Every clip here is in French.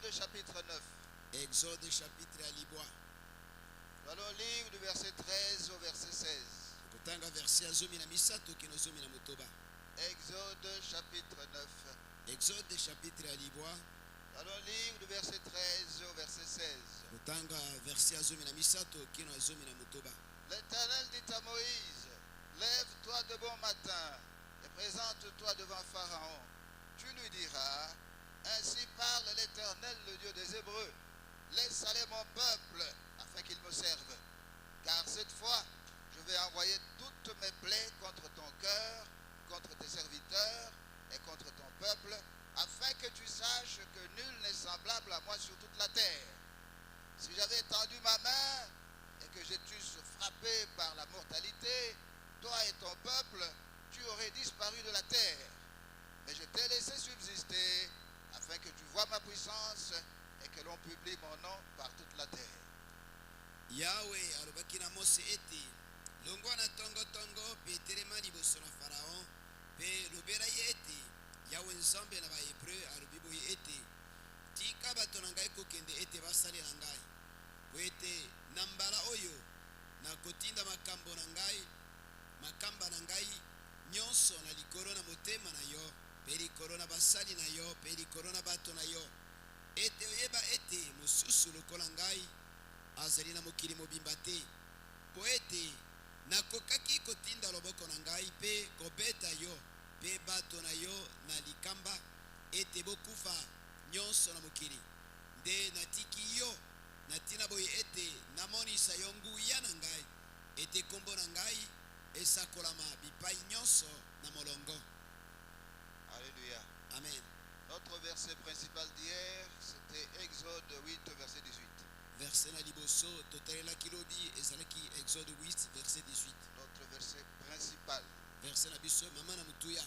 Exode chapitre 9. Exode chapitre ya libwa. Nous allons lire du verset 13 au verset 16. Kotanga verset ya zomi na misato kino zomi na motoba. Exode chapitre 9. Exode chapitre ya libwa. Nous allons lire du verset 13 au verset 16. Kotanga verset ya zomi na misato kino zomi na motoba. L'Éternel dit à Moïse, lève-toi de bon matin et présente-toi devant Pharaon. Tu lui diras, ainsi parle l'Éternel, le Dieu des Hébreux. Laisse aller mon peuple afin qu'il me serve. Car cette fois, je vais envoyer toutes mes plaies contre ton cœur, contre tes serviteurs et contre ton peuple, afin que tu saches que nul n'est semblable à moi sur toute la terre. Si j'avais tendu ma main et que je t'eusse frappé par la mortalité, toi et ton peuple, tu aurais disparu de la terre. Mais je t'ai laissé subsister afin que tu vois ma puissance et que l'on publie mon nom par toute la terre. Yahweh alobaki na Mose ete longwa na tongo pe telema liboso na Pharaon pe lobela ye ete Yahweh nzambe na bahébreu alobi boye ete tika bato na ngai kokende ete basalela ngai po ete na mbala oyo nakotinda makambo na ngai makamba na ngai nyonso na likolo na motema na yo pe likolo na basali na yo pe likolo na bato na yo ete oyeba ete mosusu lokola ngai azali na mokili mobimba te po ete nakokaki kotinda loboko na ngai mpe kobeta yo mpe bato na yo na likamba ete bokufa nyonso na mokili nde natiki yo na ntina boye ete namonisa yo nguya na ngai ete kombo na ngai esakolama bipai nyonso na molongo. Alléluia. Amen. Notre verset principal d'hier, c'était Exode 8, verset 18. Verset na liboso totalelaki lobi ezalaki Exode 8 verset 18. Notre verset principal. Verset na biso mama na mutuya.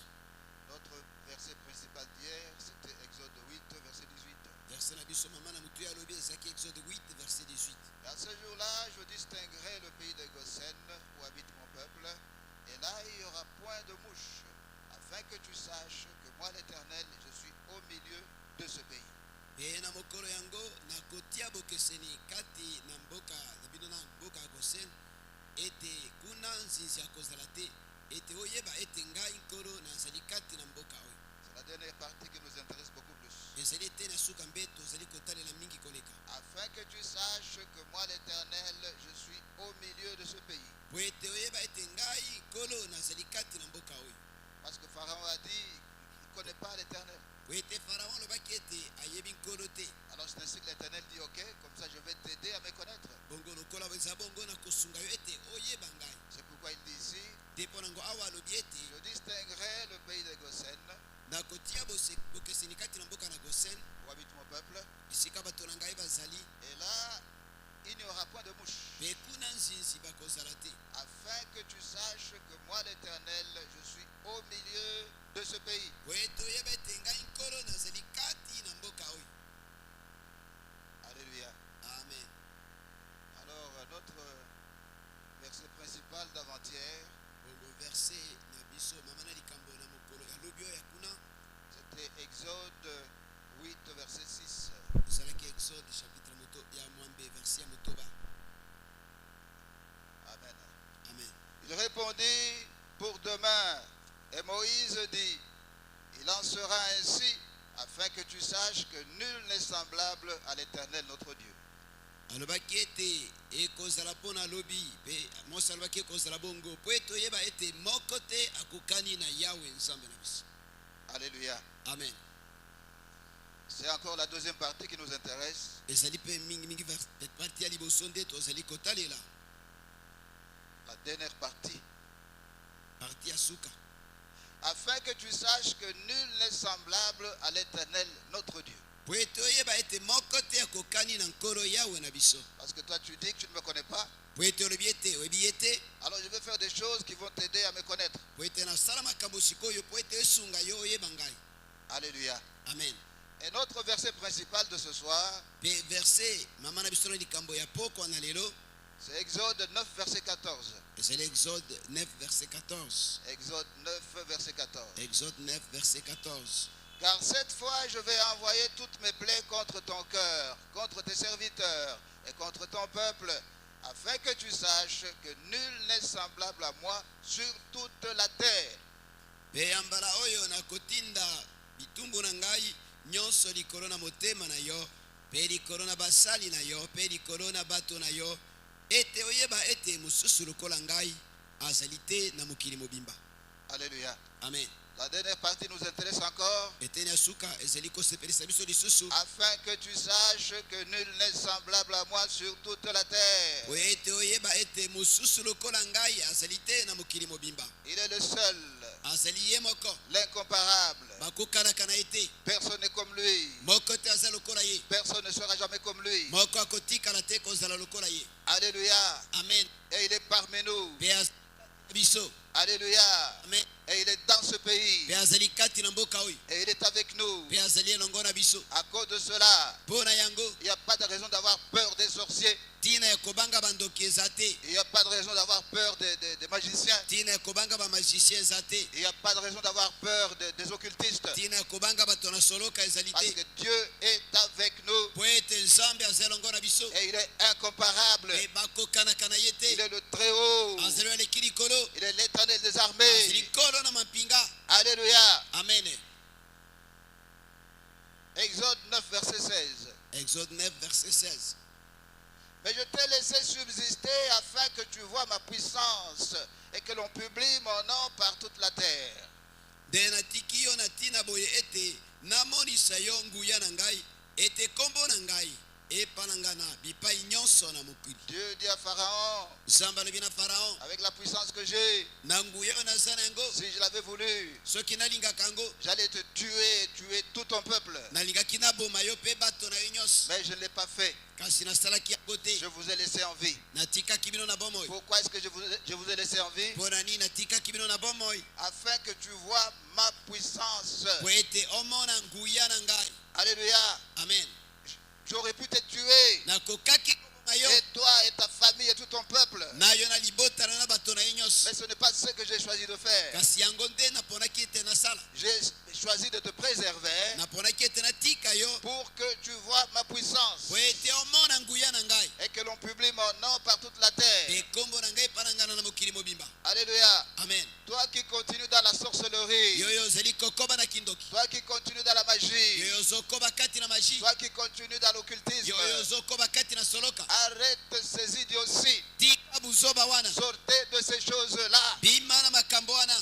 Notre verset principal d'hier, c'était Exode 8, verset 18. Verset na biso mama na mutuya lobi ezalaki Exode 8 verset 18. Et à ce jour-là, je distinguerai le pays de Goshen où habite mon peuple, et là il n'y aura point de mouche, afin que tu saches que moi l'Éternel, je suis au milieu de ce pays. E na mokolo yango nakotia bokeseni kati na mboka na bino na mboka ya Goshen ete kuna nzinzi akozala te ete oyeba ete ngai nkolo nazali kati na mboka oyo. C'est la dernière partie qui nous intéresse beaucoup plus. Ezali te na suka mbe tozali kotalela mingi koleka Afin que tu saches que moi l'Éternel, je suis au milieu de ce pays. po ete oyeba ete ngai nkolo nazali kati na mboka oyo. Parce que Pharaon a dit qu'il ne connaît pas l'Éternel. Po ete Pharaon alobaki ete ayebi nkolo te. Alors c'est ainsi que l'Éternel dit, ok, comme ça je vais t'aider à me connaître. Bongo lokola eza bongo na kosunga yo ete oyeba ngai. C'est pourquoi il dit ici, Te mpo nango awa alobi ete je distinguerai le pays de Goshen, nakotia bokeseni kati na mboka na Goshen où habite mon peuple, esika bato na ngai bazali et là, il n'y aura point de mouche. mpe kuna nzinzi bakozala te Afin que tu saches que moi l'Éternel, je suis au milieu de ce pays. po ete oyeba ete ngai nkolo nazali kati na mboka oyo. Alléluia. Amen. Alors, notre verset principal d'avant-hier, bongo verse na biso mama na likambo na mokolo ya lobi oyo ya kuna c'était Exode 8, verset 6. ezalaki Exode chapitre ya mwambe verse ya motoba. Amen. Amen. Il répondit pour demain, et Moïse dit, il en sera ainsi, afin que tu saches que nul n'est semblable à l'Éternel notre Dieu. alobaki ete ekozala mpo na lobi mpe Mose alobaki ekozala bongo po ete oyeba ete moko te akokani na Yawe nzambe na biso. Alléluia. Amen. C'est encore la deuxième partie qui nous intéresse. ezali mpe mingi parti ya liboso nde tozali kotalela La dernière partie. parti ya suka Afin que tu saches que nul n'est semblable à l'Éternel notre Dieu. po ete oyeba ete moko te akokani na nkolo Yawe na biso. Parce que toi tu dis que tu ne me connais pas. Po ete olobi ete oyebi ye te Alors je vais faire des choses qui vont t'aider à me connaître. po ete nasala makambo sikoyo po ete esunga yo oyeba ngai. Alléluia. Amen. Et notre verset principal de ce soir, Pe verse mama na biso na likambo ya poko na lelo c'est Exode 9, verset 14. ezali Exode 9 verset 14. Exode 9, verset 14. Exode 9 verset 14. Car cette fois, je vais envoyer toutes mes plaies contre ton cœur, contre tes serviteurs et contre ton peuple, afin que tu saches que nul n'est semblable à moi sur toute la terre. Pe yambala oyo nakotinda bitumbu na ngai nyonso likolo na motema na yo, pe likolo na basali na yo, pe likolo na bato na yo, ete oyeba ete mosusu lokola ngai azali te na mokili mobimba. Alléluia. Amen. La dernière partie nous intéresse encore. Afin que tu saches que nul n'est semblable à moi sur toute la terre. Il est le seul, l'incomparable. Personne n'est comme lui. Personne ne sera jamais comme lui. Alléluia. Amen. Et il est parmi nous. Alléluia. Amen. Et il est dans ce pays. Et il est avec nous. À cause de cela, il n'y a pas de raison d'avoir peur des sorciers. Il n'y a pas de raison d'avoir peur des magiciens. Il n'y a pas de raison d'avoir peur des occultistes. Parce que Dieu est avec nous. Et il est incomparable. Il est le très haut. Il est l'Éternel des armées. Alléluia. Amen. Exode 9, verset 16. Exode 9, verset 16. Mais je t'ai laissé subsister afin que tu vois ma puissance et que l'on publie mon nom par toute la terre. Dieu dit à Pharaon, avec la puissance que j'ai, si je l'avais voulu, j'allais te tuer tout ton peuple. Mais je ne l'ai pas fait. Je vous ai laissé en vie. Pourquoi est-ce que je vous ai laissé en vie? Afin que tu vois ma puissance. Alléluia. Amen. J'aurais pu te tuer. Et toi et ta famille et tout ton peuple. Mais ce n'est pas ce que j'ai choisi de faire. J'ai choisi de te préserver pour que tu vois ma puissance et que l'on publie mon nom par toute la terre. Alléluia. Amen. Toi qui continues dans la sorcellerie, toi qui continues dans la magie, toi qui continues dans l'occultisme, arrête ces idioties. Sortez de ces choses-là.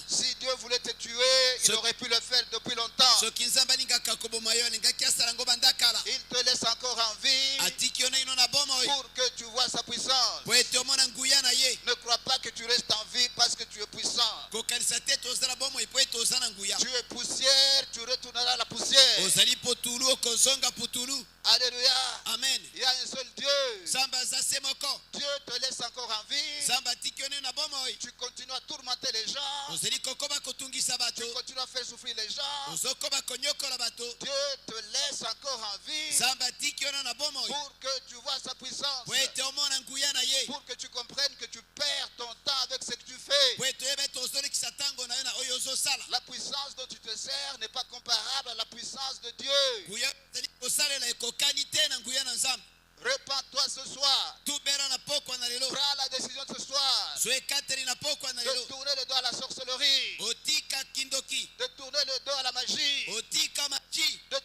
Si Dieu voulait te tuer, il aurait pu le faire depuis longtemps. Il te laisse encore en vie pour que tu vois sa puissance. Ne crois pas que tu restes en vie parce que tu es puissant. Tu es poussière, tu retourneras à la poussière. Alléluia. Amen. Il y a un seul Dieu. Dieu te laisse encore en vie. Tu continues à tourmenter les gens. Tu continues à faire souffrir les gens. Dieu te laisse encore en vie pour que tu vois sa puissance. Pour que tu comprennes que tu perds ton temps avec ce que tu fais. La puissance dont tu te sers n'est pas comparable à la puissance de Dieu. Répands-toi ce soir. Prends la décision de ce soir de tourner le dos à la sorcellerie, de tourner le dos à la magie, de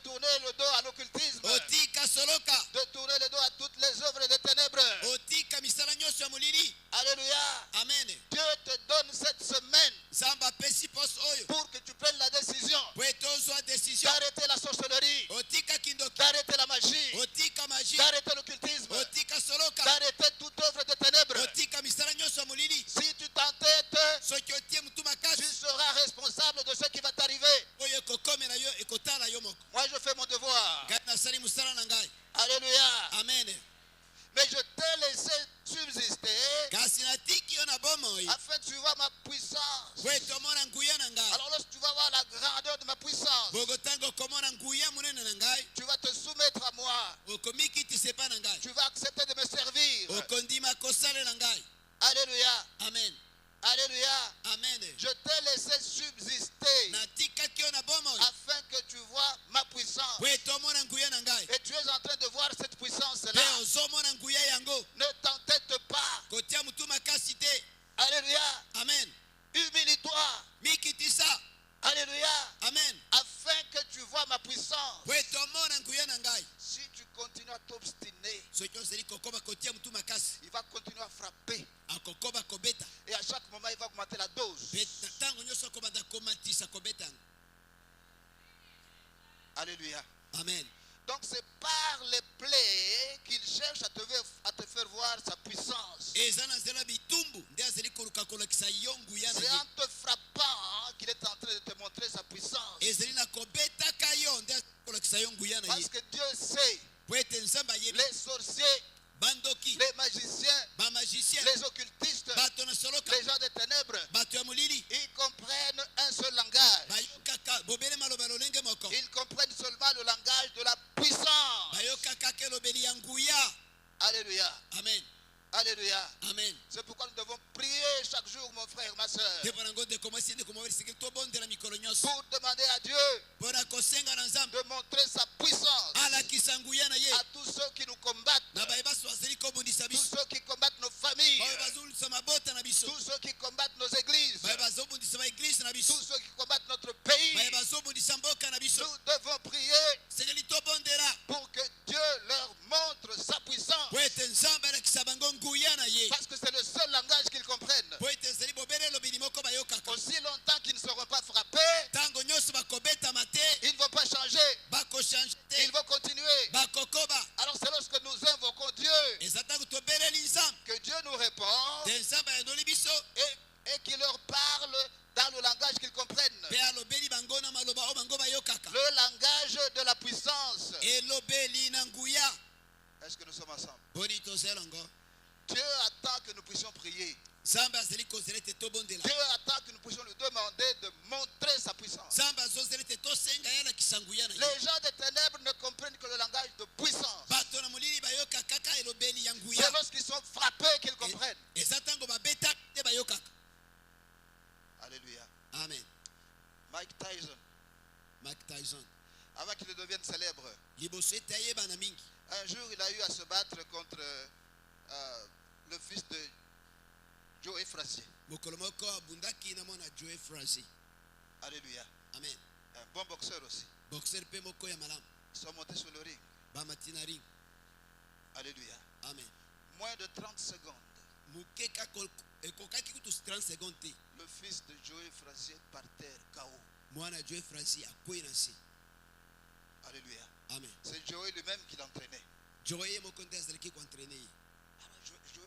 tourner le dos à l'occultisme, de tourner le dos à toutes les œuvres des ténèbres. Alléluia. Amen. Dieu te donne cette semaine pour que tu prennes la décision d'arrêter la sorcellerie, d'arrêter la magie, d'arrêter l'occultisme, d'arrêter Alléluia. Amen. Donc c'est par les plaies qu'il cherche à te faire voir sa puissance. eza na nzela bitumbu nde azali koluka kolakisa yo nguya na C'est ye en te frappant qu'il est en train de te montrer sa puissance. ezali na kobetaka yo nde azali kolakisa yo nguya na ye Parce que Dieu sait, po ete nzambe ayebi les sorciers, bandoki les magiciens, bamagicien les occultistes, bato na soloka les gens des ténèbres, bato ya molili ils comprennent un seul langage. bayokaka bobele maloba lolenge moko Ils comprennent seulement le langage de la puissance. bayokaka ke elobeli ya nguya. Alléluia. Amen. Alléluia. Amen. C'est pourquoi nous devons prier chaque jour, mon frère, ma soeur, te mpona ngo ndeko mwasi ndeko mobali sikili tobondela mikolo nyonso pour demander à Dieu mpona kosenga na nzambe de montrer sa puissance alakisa nguya na ye à tous ceux qui nous combattent, na bayebaso azali kobundisa tous biso ceux qui combattent nos familles, baoyo bazolisa mabota na biso tous ceux qui combattent nos églises, baye bazobundisa baeglise na biso tous ceux qui combattent notre pays. baye bazobundisa mboka na biso Nous devons prier sengeli tobondela pour que Dieu leur montre sa puissance. po ete nzambe alakisa bango nguya na ye Parce que c'est le seul langage qu'ils comprennent. po ete ezali bobele elobeli moko bayokaka Aussi longtemps qu'ils ne seront pas frappés, ntango nyonso bakobetama te ils ne vont pas changer. bakochange te Ils vont continuer. bakokoba Alors c'est lorsque nous invoquons Dieu eza ntango tobeleli nzambe que Dieu nous répond te nzambe ayandoli biso et qu'il leur parle dans le langage qu'ils comprennent. mpe alobeli bango na maloba oyo bango bayokaka Le langage de la puissance. elobeli na nguya. Est-ce que nous sommes ensemble? boni tozela ngo Dieu attend que nous puissions prier. nzambe azali kozela ete tobondela Dieu attend que nous puissions lui demander de montrer sa puissance. nzambe azozela ete tosenga ye alakisa nguya na ye Les gens des ténèbres ne comprennent que le langage de puissance. bato na molili bayoka kaka elobeli ya C'est nguya lorsqu'ils sont frappés qu'ils comprennent. eza ntango babetaka te bayokaka. Alléluia. Amen. Mike Tyson, Mike Tyson avant qu'il ne devienne célèbre, liboso ete ayebana mingi un jour il a eu à se battre contre le fils de Joe Frazier. mokolo moko abundaki na mwana Joe Frazier. Alléluia. Amen. Un bon boxeur aussi. boxer mpe moko ya malamu Ils sont montés sur le ring. bamati na ring. Alléluia. Amen. Moins de 30 secondes, moke kaka ekokaki kutu 30 secondes te le fils de Joe Frazier par terre, KO. mwana Joe Frazier akwei na se. Alléluia. Amen. C'est Joe lui-même qui l'entraînait. Joe ye moko nde azalaki koentraîne ye. Alors Joe,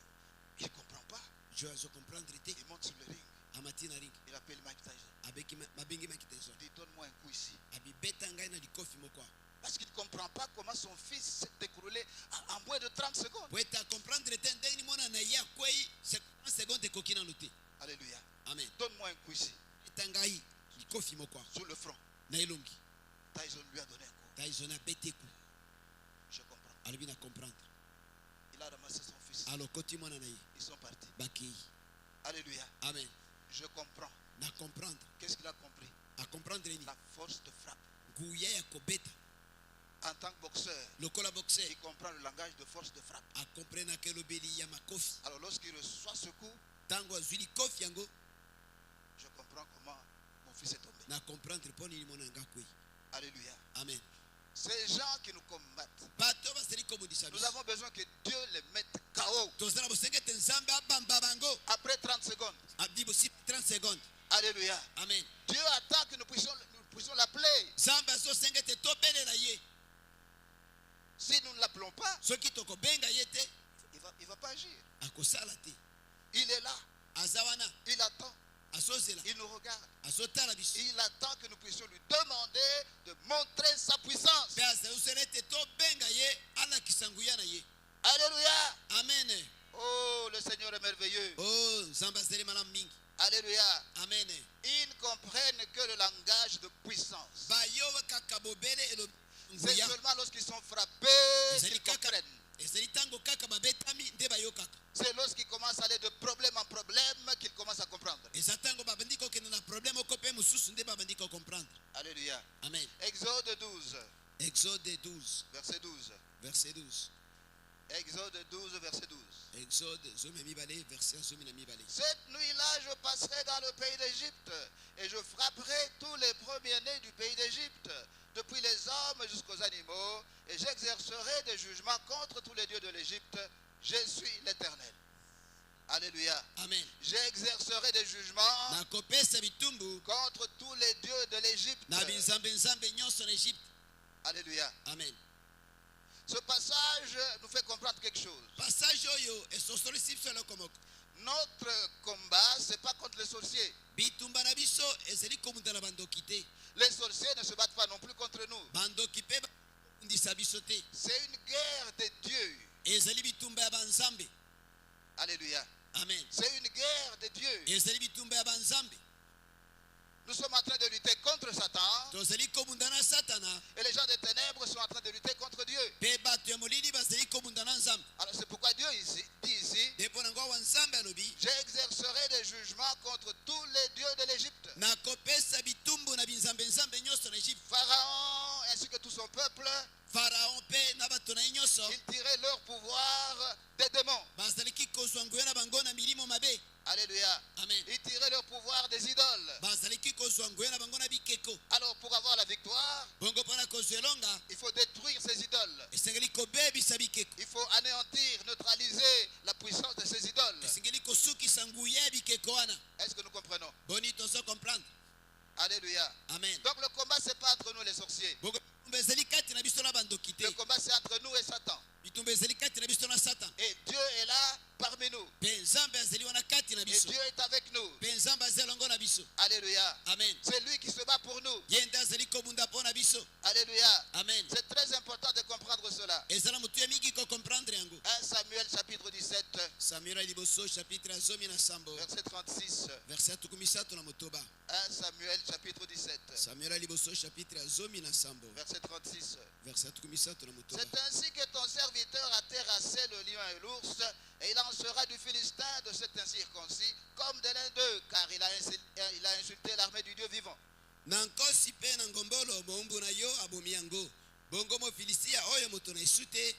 il ne comprend pas. Joe azocomprendre te Il monte sur le ring. amati na ring Il appelle Mike Tyson. mabengi Mike Tyson Il dit donne-moi un coup ici. abibeta ngai na likofi moko awa. Parce qu'il ne comprend pas comment son fils s'est écroulé en moins de 30 secondes. po ete acomprendre te ndenge ni mwana na ye akwei 50 seconde ekoki nano te. Alléluia. Amen. Donne-moi un coup ici, beta ngai likofi moko awa sur le front. na elongi. Tyson lui a donné un coup. Tyson abeti ku Je comprends. alobi na comprendre Il a ramassé son fils. alokoti mwana na ye Ils sont partis. bakei. Alléluia. Amen. Je comprends. na comprendre Qu'est-ce qu'il a compris? acomprendre nini La force de frappe. nguya ya kobeta En tant que boxeur, lokola boxer il comprend le langage de force de frappe. akomprenaka elobeli ya makofi. Alors lorsqu'il reçoit ce coup, ntango azwi likofi yango je comprends comment mon fils est tombé. na comprendre mpo nini mwana yanga akwei. Alléluia. Amen. Ces gens qui nous combattent, bato bazali kobundisa nous biso avons besoin que Dieu les mette KO tozala bosenge ete nzambe abamba bango après 30 secondes. abdi bosi 30 secondes. Alléluia. Amen. Dieu attend que nous puissions l'appeler. nzambe azosenga ete tobelela ye. Si nous ne l'appelons pas, soki tokobenga ye te il va pas agir. akosala te. Il est là, aza wana il attend, azozela il nous regarde. azotala biso Il attend que nous puissions lui demander de montrer sa puissance. mpe azosela ete tobenga ye alakisa nguya na ye. Alléluia. Amen. Oh, le Seigneur est merveilleux. oh nzambe azali malamu mingi. Alléluia. Amen. Ils ne comprennent que le langage de puissance. bayo kaka bobele elobi C'est nguya. seulement lorsqu'ils sont frappés ezali qu'ils kaka comprennent. ezali ntango kaka babetami nde bayokaka. C'est lorsqu'ils commencent à aller de problème en problème qu'ils commencent à comprendre. eza ntango babandi kokende na problème oko mpe mosusu nde babandi kocomprendre. Alléluia. Amen. Exode 12, Exode 12 verset 12. verset 12. Exode 12, verset 12. Exode zomi na mibale verset zomi na mibale. Cette nuit-là, je passerai dans le pays d'Égypte et je frapperai tous les premiers-nés du pays d'Égypte, depuis les hommes jusqu'aux animaux, et j'exercerai des jugements contre tous les dieux de l'Égypte. Je suis l'Éternel. Alléluia. Amen. J'exercerai des jugements nakopesa bitumbu contre tous les dieux de l'Égypte. na binzambe nzambe nyonso na Egypte. Alléluia. Amen. Ce passage nous fait comprendre quelque chose. Passage oyo esosoli sipso lokomoko. Notre combat, ce n'est pas contre les sorciers. Bitumba na biso ezali komuta na bandoki te. Les sorciers ne se battent pas non plus contre nous. Bandoki pe ndisa biso te. C'est une guerre de Dieu. Ezali bitumba ya banzambe. Alléluia. Amen. C'est une guerre de Dieu. Ezali bitumba ya banzambe. Nous sommes en train de lutter contre Satan. Tozali komunda na satana. Et les gens des ténèbres sont en train de lutter contre Dieu. Pe bato ya molili bazali komunda na nzambe. Alors c'est pourquoi Dieu dit ici, Depo na ngwa wa nzambe alobi. j'exercerai des jugements contre tous les dieux de l'Égypte. Nakopesa bitumbu na binzambe nzambe nyonso na Egypte. Pharaon ainsi que tout son peuple, Pharaon pe na bato na nyonso. ils tiraient leur pouvoir des démons. Bazalaki kozwa nguya na bango na milimo mabe. Alléluia. Amen. Ils tiraient leur pouvoir des idoles. Bazalaki kozwa nguya na bango na bikeko. Alors pour avoir la victoire, Bongo mpona kozwa elonga. il faut détruire ces idoles. Esengeli kobebisa bikeko. Il faut anéantir, neutraliser la puissance de ces idoles. Esengeli kosukisa nguya ya bikeko wana. Est-ce que nous comprenons? Boni tozo comprendre. Alléluia. Amen. Donc le combat, c'est pas entre nous les sorciers. Bongo bitumba ezali kati na biso na bandoki te. Le combat, c'est entre nous et Satan. Bitumba ezali kati na biso na Satan. Et Dieu est là parmi nous. Pe nzambe azali wana kati na Et biso. Dieu est avec nous. Pe nzambe azali elongo na biso. Alléluia. Amen. C'est lui qui se bat pour nous. Ye nde azali kobunda mpo na biso. Alléluia. Amen. C'est très important de comprendre cela. Ezala motu ya mingi kocomprendre yango. 1 Samuel chapitre 17, Samuel ya liboso chapitre ya 17 verset 36. verset ya 13 na motoba. 1 Samuel chapitre 17, Samuel ya liboso chapitre ya 17 verset 36. verset ya 13 na motoba. C'est ainsi que ton serviteur a terrassé le lion et l'ours, et il en sera du Philistin de cet incirconcis, comme de l'un d'eux, car il a insulté l'armée du Dieu vivant. Na nkosi mpe na ngombolo bombu na yo abomi yango. Bongo mo Filistia oyo moto na esu te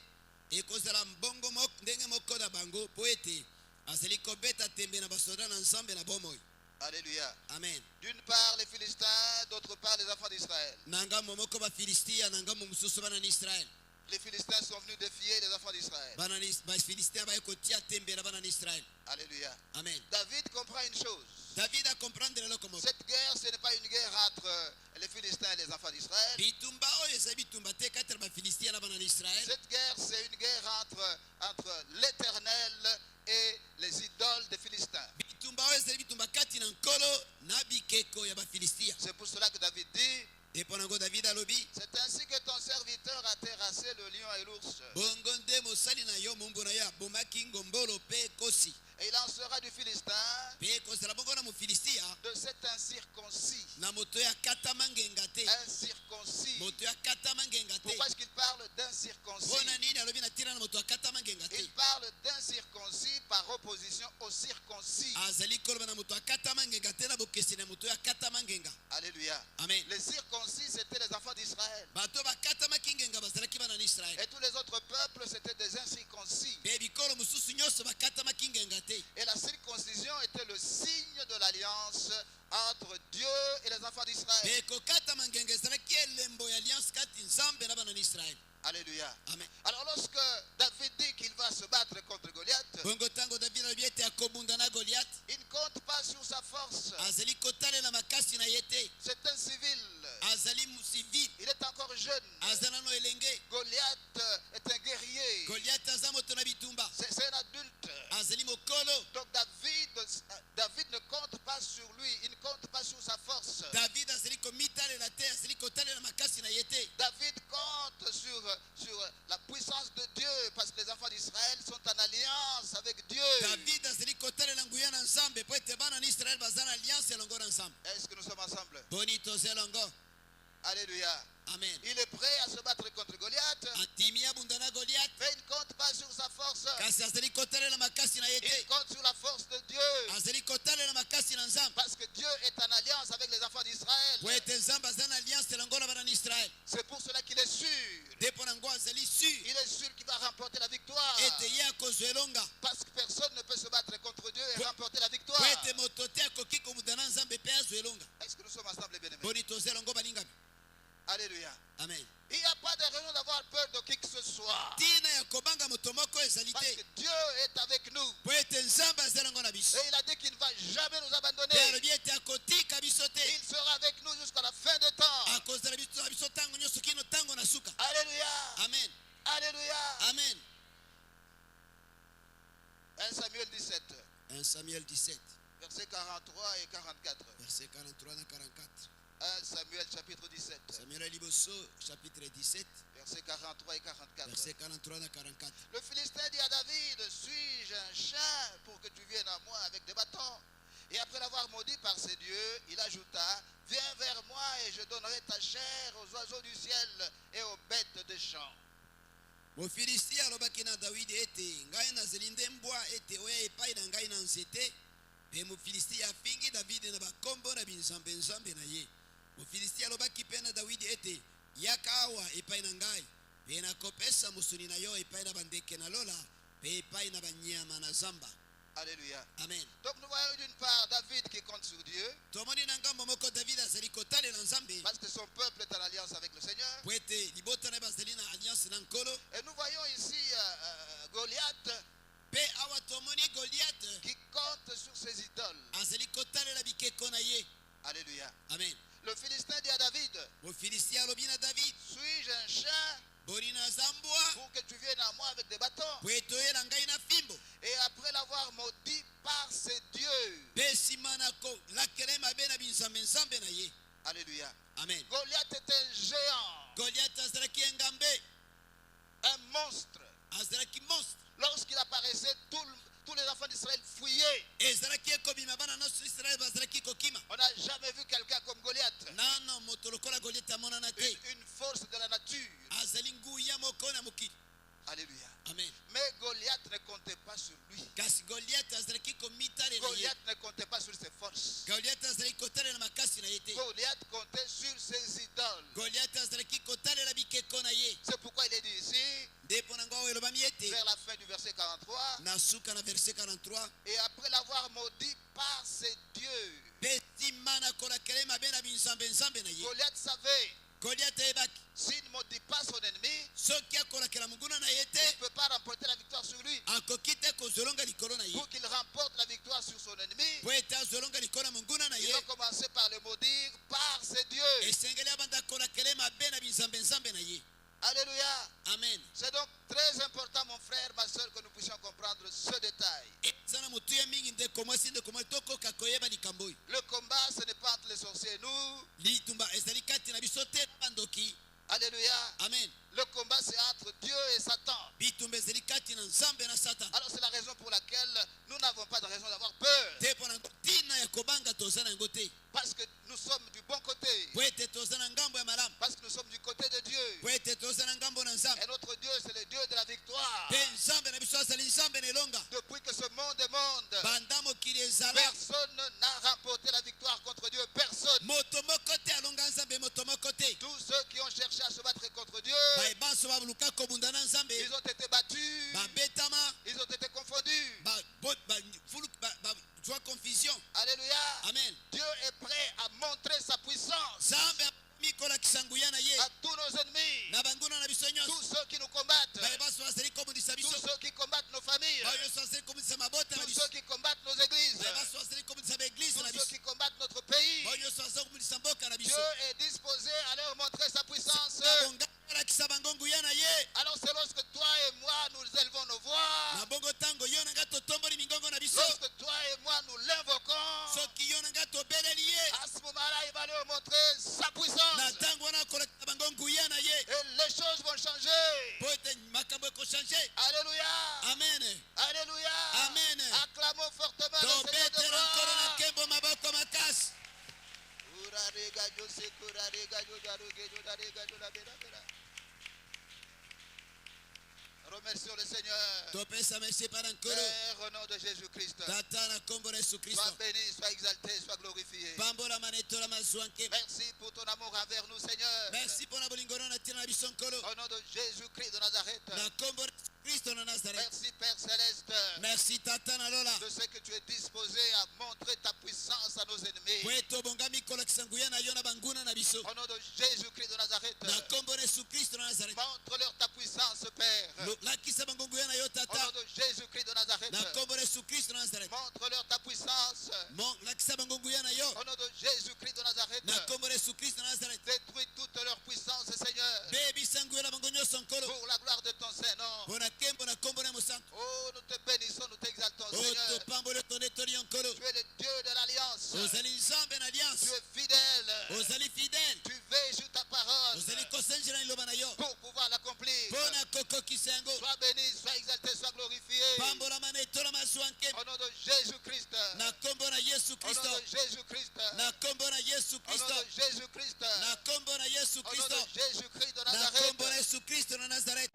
ekozala mbongo ndenge moko na bango po ete azali kobeta tembe na basoda na nzambe na bomoi. Alléluia. Amen. D'une part les Philistins, d'autre part les enfants d'Israël. Na ngambo moko bafilistia na ngambo mosusu bana na Israel. Les Philistins sont venus défier les enfants d'Israël. Bafilistia baye kotia tembe na bana na Israel. Alléluia. Amen. David comprend une chose. David a comprendre eloko moko. Cette guerre, ce n'est pas une guerre entre les Philistins et les enfants d'Israël. Bitumba oyo eza bitumba te kati na bafilistia na bana na Israel. Cette guerre, c'est une guerre entre l'Éternel et les idoles des Philistins. Bitumba oyo eza bitumba kati na nkolo na bikeko ya bafilistia. C'est pour cela que David dit, Eponango David alobi. c'est ainsi que ton serviteur a terrassé le lion et l'ours. Bongo nde mosali na yo mombo na yo abomaki ngombolo pe kosi. Et il en sera du Philistin, Pe kozala bongo na mofilistia. de cet incirconcis. Na moto ya katama ngenga te. Incirconcis. Moto ya katama ngenga te. Pourquoi est-ce qu'il parle d'incirconcis? Pona nini alobi na tina na moto ya katama ngenga te. Il parle d'incirconcis par opposition au circoncis. Azali koloba na moto ya katama ngenga te na bokesi na moto ya katama ngenga. Alléluia. Amen. Les circoncis, c'était les enfants d'Israël. Bato ba katama kingenga bazalaki bana na Israel. Et tous les autres peuples, c'était des incirconcis. Pe bikolo mosusu nyonso ba katama kingenga te. Et la circoncision était le signe de l'alliance entre Dieu et les enfants d'Israël. Pe kokatama ngenga ezalaki elembo ya alliance kati nzambe na bana na Israel. Alléluia. Amen. Alors lorsque David dit qu'il va se battre contre Goliath, Bongo tango David alobi ete akobunda na Goliath. il ne compte pas sur sa force. Azali kotalela makasi na ye te. C'est un civil. Azali musivile. Il est encore jeune. Azala no elenge. Goliath est un guerrier. Goliath aza moto na bitumba. C'est un adulte. Azali mokolo. Donc David ne compte pas sur lui. Il ne compte pas sur sa force. David azali komitalela te. Azali kotalela makasi na ye te. David compte sur la puissance de Dieu parce que les enfants d'Israël sont en alliance avec Dieu. David azali kotalela nguya na nzambe po ete bana na Israel baza na alliance elongo na nzambe. Est-ce que nous sommes ensemble? Boni toza elongo. Alléluia. Amen. Il est prêt à se battre contre Goliath, Atimi abunda na Goliath. mais il ne compte pas sur sa force. Kasi azali kotalela makasi na ye Il te. compte sur la force de Dieu. Azali kotalela makasi na nzambe. Parce que Dieu est en alliance avec les enfants d'Israël. Po ete nzambe aza na alliance elongo na bana na Israel. C'est pour cela qu'il est sûr. Depo na ngo azali sûr. Il est sûr qu'il va remporter la victoire. Ete ye akozwa elonga. Parce que personne ne peut se battre contre Dieu et remporter la victoire. Po ete moto te akoki komuda na nzambe mpe azwa elonga. Est-ce que nous sommes ensemble, bien-aimés? Boni toza elongo balingami. Alléluia. Amen. Il n'y a pas de raison d'avoir peur de qui que ce soit. Tina ya kobanga moto moko ezali Parce que te. Dieu est avec nous. Po ete nzambe aza elongo na biso. Et il a dit qu'il ne va jamais nous abandonner. Pe alobi ete akotika biso te. Il sera avec nous jusqu'à la fin des temps. Akozala biso na biso ntango nyonso kino ntango na suka. Alléluia. Amen. Alléluia. Amen. 1 Samuel 17, 1 Samuel 17, versets 43 et 44. verset 43 à 44. 1 Samuel chapitre 17, Samuel Liboso, chapitre 17, versets 43 et 44. verset 43 à 44. Le Philistin dit à David, suis-je un chien pour que tu viennes à moi avec des bâtons? Et après l'avoir maudit par ses dieux, il ajouta, viens vers moi et je donnerai ta chair aux oiseaux du ciel et aux bêtes des champs. Mofilistia alobaki na Dawidi ete ngai nazeli nde mbwa ete oya epai na ngai na nzete. Pe Mofilistia afingi Davidi na bakombo na binzambe-nzambe na ye. Mofilistia alobaki mpe na Dawidi ete yaka awa epai na ngai. Pe nakopesa mosuni na yo epai na bandeke na lola. Pe epai na banyama na zamba. Alléluia. Amen. Donc nous voyons d'une part David qui compte sur Dieu, Tomoni na ngambo moko David azali kotalela nzambe. parce que son peuple est en alliance avec le Seigneur. Po ete libota na bazali na alliance na nkolo. Et nous voyons ici Goliath Pe awa tomoni Goliath qui compte sur ses idoles. azali kotalela bikeko na ye. Alléluia. Amen. Le Philistin dit à David, Mofilistia alobi na David, suis-je un chien boni na zambwa pour que tu viennes à moi avec des bâtons? po etoyela ngai na fimbo. Et après l'avoir maudit par ses dieux. Pe nsima na kolakela mabe na binzambe-nzambe na ye. Alléluia. Amen. Goliath est un géant, Goliath azalaki engambe, un monstre. azalaki monstre. Lorsqu'il apparaissait, tous les enfants d'Israël fuyaient. Ezalaki ekobima bana nyonso Israele bazalaki kokima. On n'a jamais vu quelqu'un comme Goliath. Nano moto lokola Goliath amonana te. Une force de la nature. Azali nguya moko na mokili. Alléluia. Amen. Mais Goliath ne comptait pas sur lui. Kasi Goliath azalaki komitalela ye. Goliath ne comptait pas sur ses forces. Goliath azalaki kotalela makasi na ye te. Goliath comptait sur ses idoles. Goliath azalaki kotalela bikeko na ye. C'est pourquoi il est dit ici, Ndipo na ngao elobami ete vers la fin du verset 43, na suka na verset 43. et après l'avoir maudit par ses dieux. Pe nsima na kolakela mabe na binzambe-nzambe na ye. Goliath savait, Goliath ayebaki s'il ne maudit pas son ennemi, soki akolakela monguna na ye il te ne peut pas remporter la victoire sur lui. akoki te kozolonga likolo na ye. Pour qu'il remporte la victoire sur son ennemi, Po ete azolonga likolo na monguna na il ye, va commencer par le maudire par ses dieux. esengeli abanda kolakela mabe na binzambe-nzambe na ye. Alléluia. Amen. C'est donc très important, mon frère, ma soeur, que nous puissions comprendre ce détail. eza na motuya mingi ndeko mwasi ndeko mwasi tokoka koyeba likambo oyo. Le combat, ce n'est pas entre les sorciers et nous. Litumba ezali kati na biso te bandoki. Alléluia. Amen. Le combat, c'est entre Dieu et Satan. Bitumba ezali kati na nzambe na Satan. Alors, c'est la raison pour laquelle nous n'avons pas de raison d'avoir peur. Te mpona ntina ya kobanga toza na yango te. Parce que nous sommes du bon côté. Po ete toza na ngambo ya malamu. Parce que nous sommes du côté de Dieu. Po ete toza na ngambo na nzambe. Et notre Dieu, c'est le Dieu de la victoire. Pe nzambe na biso azali nzambe na elonga. Depuis que ce monde est monde, Banda mokili ezala. personne n'a remporté la victoire contre Dieu. Personne. Moto moko te alonga nzambe moto moko te. Tous ceux qui ont cherché à se battre contre Dieu, Bayebanso babuluka kobunda na nzambe. ils ont été battus. Babetama. Ils ont été confondus. Joie confusion. Alléluia. Amen. Dieu est prêt à montrer sa puissance Nzambe mikolakisa nguya na ye. à tous nos ennemis. Na banguna na biso nyonso. Tous ceux qui nous combattent. Bayebanso bazali kobundisa biso. Tous ceux qui combattent nos familles. Bayebanso bazali kobundisa mabota na Tous biso. ceux qui combattent nos églises. Bayebanso bazali kobundisa baeglise Tous na ceux biso. qui combattent notre pays. Bayebanso bazali kobundisa mboka na biso. Dieu est disposé à leur montrer sa puissance. Na bonga kolakisa bango nguya na ye. Alors c'est lorsque toi et moi nous élevons nos voix, Na bongo tango yo na nga totomboli mingongo na biso. lorsque toi et moi nous l'invoquons, Soki yo na nga tobeleli ye. à ce moment-là il va leur montrer sa puissance. Na tango wana kolakisa bango nguya na ye. Et les choses vont changer. Po ete makambo ekochange. Alléluia. Amen. Alléluia. Amen. Acclamons fortement le Seigneur de Tobetela nkolo na gloire. nkembo maboko makasi. Remercions le Seigneur. Topesa merci para nkolo. Père, au nom de Jésus-Christ. Tata na kombo na Yesu Kristo. Sois béni, sois exalté, sois glorifié. Pambola manetola mazwa nkembo. Merci pour ton amour envers nous, Seigneur. Merci mpona bolingo na tina na biso nkolo. Au nom de Jésus-Christ de Nazareth. Na kombo na Yesu Kristo na Nazareth. Merci, Père Céleste, Merci tata na lola. de ce que tu es disposé à montrer ta puissance à nos ennemis. Po ete obongami kolakisa nguya na yo na banguna na biso. Au nom de Jésus-Christ de Nazareth. Na kombo na Yesu Kristo na Nazareth. Montre-leur ta puissance, Père. Lakisa bango nguya na yo Au tata. nom de Jésus-Christ de Nazareth. Na kombo na Yesu Kristo na Nazareth. Montre-leur ta puissance. Lakisa bango nguya na yo. Au nom de Jésus-Christ de Nazareth. Na kombo na Yesu Kristo na Nazareth. Détruis toute leur puissance, Seigneur. Bebisa nyonso nkolo pour la gloire de ton Saint-Nom. mpo na nkembo na nkombo na mosantu Oh, nous te bénissons, nous t'exaltons, oyo Seigneur. topamboli tondetoli yo nkolo Tu es le Dieu de l'Alliance. ozali nzambe na alliance Tu es fidèle. ozali fidèle Tu veilles sur ta parole ozali kosenjela liloba na yo pour pouvoir l'accomplir. mpo na kokokisa yango Sois béni, sois exalté, sois glorifié. pambolama na etolama zwa nkembo Au nom de Jésus-Christ. na nkombo na yesu Au nom kristo de Jésus-Christ. na nkombo na yesu Au nom kristo de Jésus-Christ. na nkombo na yesu Au nom kristo de Jésus-Christ de na nkombo na Nazareth. yesu kristo na nazareti